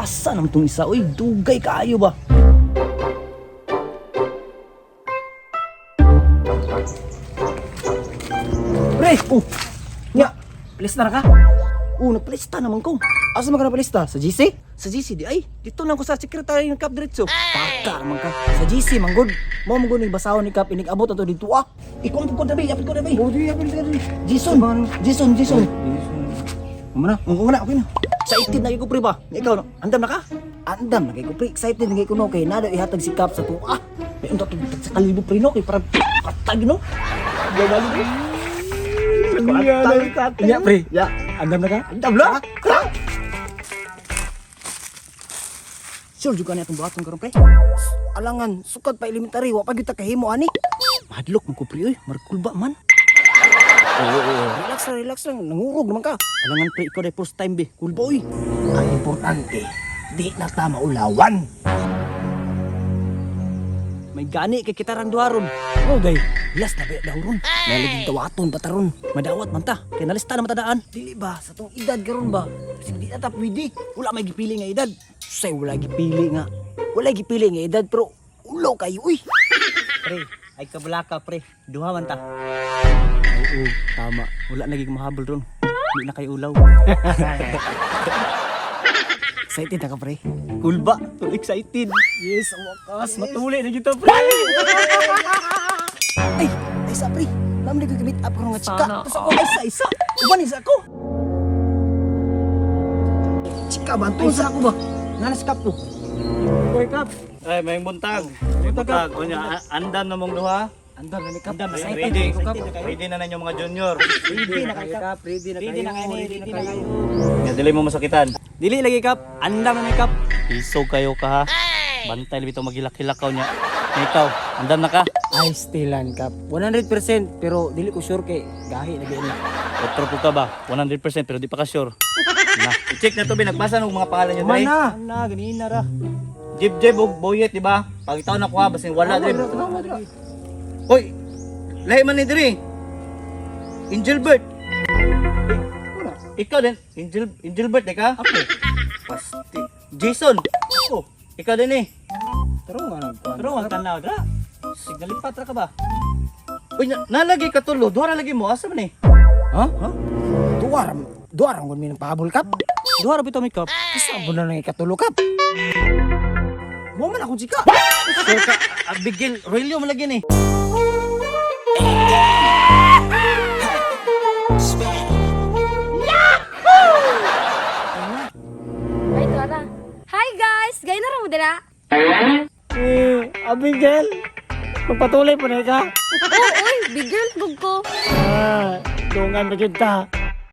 Asa naman tong isa? Uy, dugay kaayo ba? Pre! Oh! Nya! Palista na ka? Oh, napalista naman ko. Asa man ka napalista? Sa GC? Sa GC di ay. Dito lang ko sa sekretary ng Kap diretso. Taka naman ka. Sa GC, manggod. Mo manggod ni basahon ni Kap. Inig-abot ato dito ah. Ikaw ang pagkod na ba? Apit ko na ba? Oh, di apit na ba? Jason! Jason! Muna, okay na. Excited na ko pre ba? Ikaw, no? Andam na ka? Andam na ko pre. Excited na ko no. Kaya nada ihatag si Kap sa tuwa. May unta to sa kalibo pre no. Kaya para patag no. Gawali pre. Ya pre. Ya. Andam na ka? Andam na? Sure juga na itong buhaton karon pre. Alangan, sukat pa elementary. Wa pa gyud ta kahimo ani. Madlok mo ko pre oy. Markulba man. Relax lang. Nangurog naman ka. Alangan pre, ikaw na first time be. Cool boy. Ang importante, di na tama ulawan. May gani kay kita rang duharon. Oh day, last na ba dahon. Naligid dawaton pataron. Madawat man ta. Kay nalista na matadaan. Dili ba sa tong edad karon ba? Sige di ata pwede. Wala may gipili nga edad. Say wala gipili nga. Wala gipili nga edad pero ulo kayo uy. Pre, ay kabulaka pre. Duha man ta. Oo, tama. Wala naging mahabol ron. Hindi na kayo ulaw. Excited na ka, pre? Cool ba? Too excited. Yes, ang wakas. Matuli na dito, pre. Ay, isa, pre. Alam na ko gamit up ko nga chika. Tapos ako, isa. Uban, isa ko. Chika ba? Tunsa ako ba? Nanas kap to. Koy kap. Ay, may buntag. May buntag. Kunya, andan na mong duha. Andam na ni kap. Ready. Ready na ninyo mga junior. Ready na kayo, kap. Ready na kayo. Nga, dili mo masakitan. Dili lagi, kap. Andam na ni kap. Isog kayo ka ha. Bantay libito magilak-hilakaw niya. Ikaw, andan na ka. Ay, stilan, kap. 100% pero dili ko sure kay gahi lagi ni. Otro po ka ba? 100% pero di pa ka sure. Na, i-check na to, nagbasa ng mga pangalan niyo, Dre. Mana, ganina ra. Jib og Boyet, di ba? Pagitaw na ko ha, basin wala, Dre. Hoy, lahi man ni Dre. Angelbert. Ikaw din, Angelbert, di ka? Ako. Pasti. Jason. Ako. Ikaw din eh. Pero ang tanaw dra. Signalipat ra ka ba? Uy, nalagi ka tulo. Duha lagi mo. Asa man eh? Ha? Duar ang gunmin ng pahabol kap. Duha ra bitaw mi kap. Kasabo na lang ikatulo kap. Mo man ako chika. Sir ka, Abigail, Roelio man lagi ni. Ay, Dora. Hi guys! Gaya na mo dira? Abigail. Magpatuloy po na ka. Oo, uy! Big girl, gug ko. Dungan na kita.